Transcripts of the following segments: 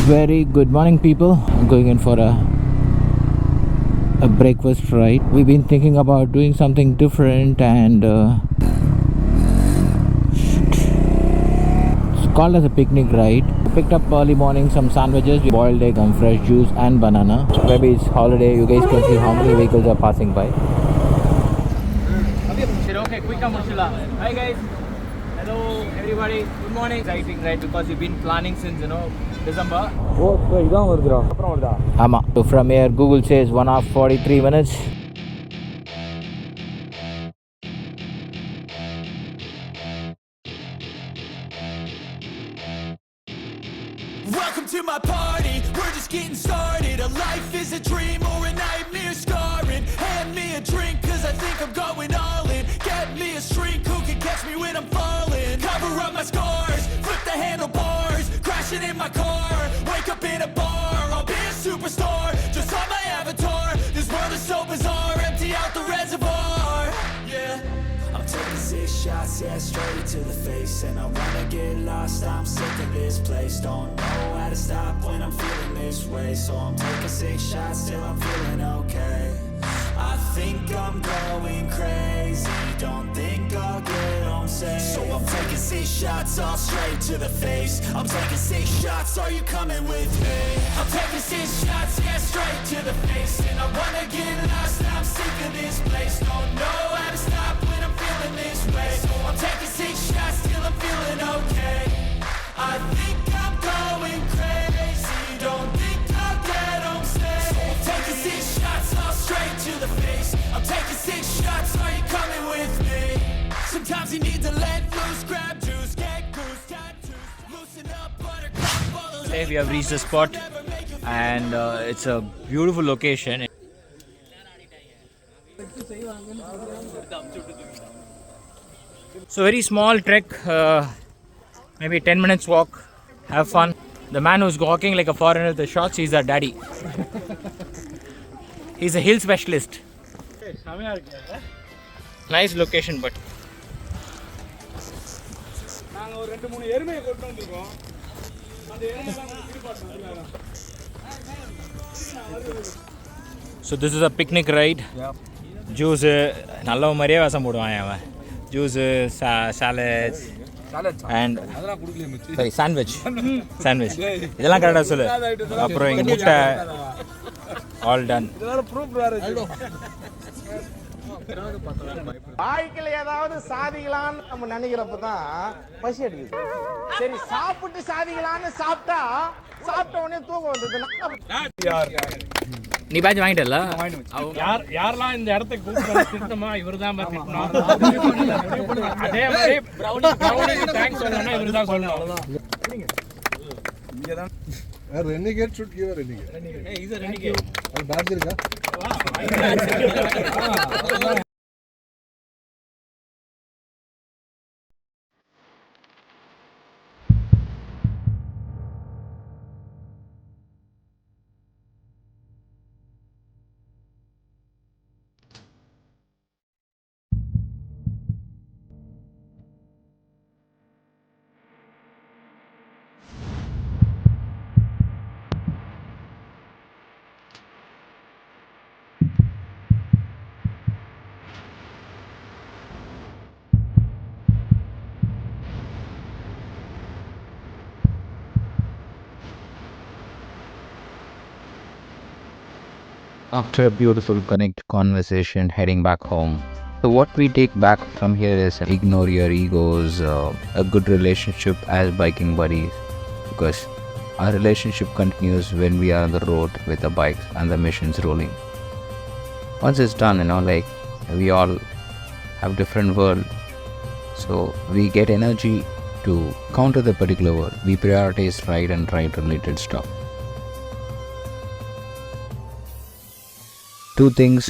Very good morning, people. I'm going in for a breakfast ride. We've been thinking about doing something different, and it's called as a picnic ride. Picked up early morning some sandwiches, boiled egg, some fresh juice and banana. Maybe it's holiday, you guys can see how many vehicles are passing by. Okay, quick hi guys. Hello everybody. Good morning. Exciting, right? Because we've been planning since December. Oh, So from here Google says 1 hour 43 minutes. Welcome to my party, we're just getting started. A life is a dream or a nightmare scarring. Hand me a drink cause I think I'm going all in. Get me a shrink who can catch me when I'm falling. Cover up my scars, flip the handlebars. Crashing in my car, wake up in a bar. I'll be a superstar, just on my avatar. This world is so bizarre, empty out the reservoir. Yeah, I'm taking 6 shots, yeah, straight to the face. And I wanna get lost, I'm sick of this place. Don't know how to stop when I'm feeling this way. So I'm taking 6 shots till I'm feeling okay. I think I'm going crazy, don't think I'll get home safe. So I'm taking 6 shots all straight to the face. I'm taking 6 shots, are you coming with me? I'm taking 6 shots, yeah, straight to the face. And I wanna get lost, I'm sick of this place. Don't know how to stop when I'm feeling this way. So I'm taking 6 shots till I'm feeling okay. I think I'm going crazy, don't think I'll get home safe. So I'm taking 6 shots all straight to the face. I'm taking 6 shots, are you coming with me? Sometimes you need to let loose, grab juice, get goose, tattoos, loosen up, buttercup, follow. Today we have reached the spot, and it's a beautiful location. So very small trek, maybe 10 minutes walk, have fun. The man who's walking like a foreigner with the shots, he's our daddy. He's a hill specialist. Nice location, but so this is a picnic ride. Yep. Juice, நல்ல மாதிரியே வாசம் போடுவான் அவன். Juice, salads and sorry, sandwich. இதெல்லாம் கரெக்டாக சொல்லு. அப்புறம் இங்கே முட்டை, all done. வாழ்க்கையில ஏதாவது சாதிக்கலான்னு நம்ம நினைக்கிறப்ப தான் பசி எடுக்குது. சரி சாப்பிட்டு சாதிக்கலான்னு சாப்பிட்டா சாப்பிட்ட உடனே தூக்கம் வந்ததுன்னா நீ பேட்ச் வாங்கிட்டல? யாரெல்லாம் இந்த இடத்துக்கு கூப்பிட்டு திட்டமா இவர்தான் திட்டணும். அதே மாதிரி பிரவுனிக்கு தேங்க்ஸ் சொல்லணும்னா இவர்தான் சொல்லணும். அவ்வளவுதான். இங்கதான் ரெனிகேட் ஷுட் கிவ் ரெனிகேட். இது ரெனிகேட். அது பேட்ஜ் இருக்கா? After a beautiful connect conversation heading back home. So what we take back from here is ignore your egos, a good relationship as biking buddies, because our relationship continues when we are on the road with the bikes and the missions rolling. Once it's done, like we all have different world, so we get energy to counter the particular world. We prioritize ride and ride related stuff. Two things,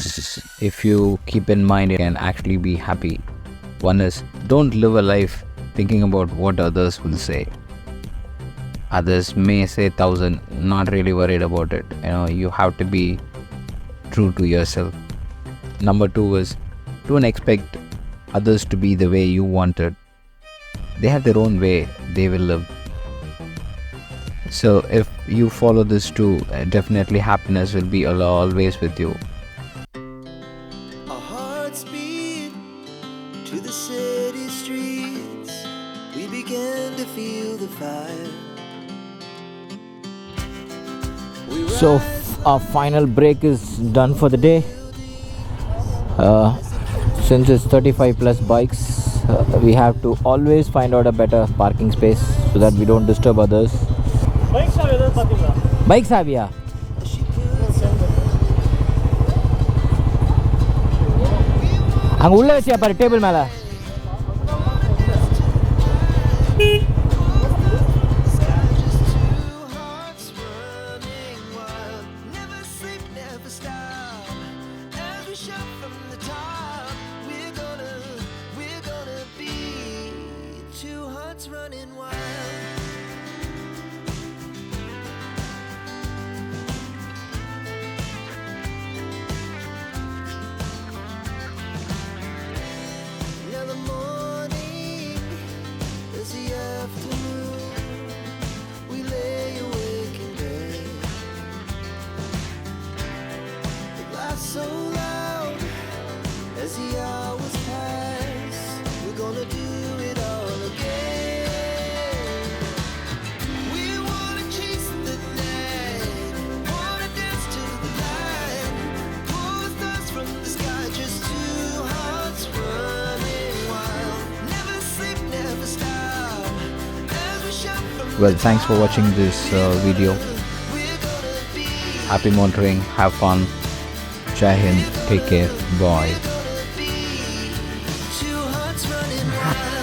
if you keep in mind, you can actually be happy. One is, don't live a life thinking about what others will say. Others may say 1,000, not really worried about it. You have to be true to yourself. Number two is, don't expect others to be the way you want it. they have their own way they will live. So if you follow this too, definitely happiness will be always with you. Our hearts beat to the city streets. We began to feel the fire. So our final break is done for the day. Since it's 35 plus bikes, we have to always find out a better parking space so that we don't disturb others. Bikes saviya? அங்க உள்ள வச்சியா பாரு table மேல. So loud as the hours pass, we're gonna do it all again. We wanna chase the night, wanna dance to the light, pull stars from the sky, just two hearts running wild. Never sleep, never stop, as we shout from Well, thanks for watching this video. Happy motoring, have fun. Jai Hind, take care, bye. two hearts running wild.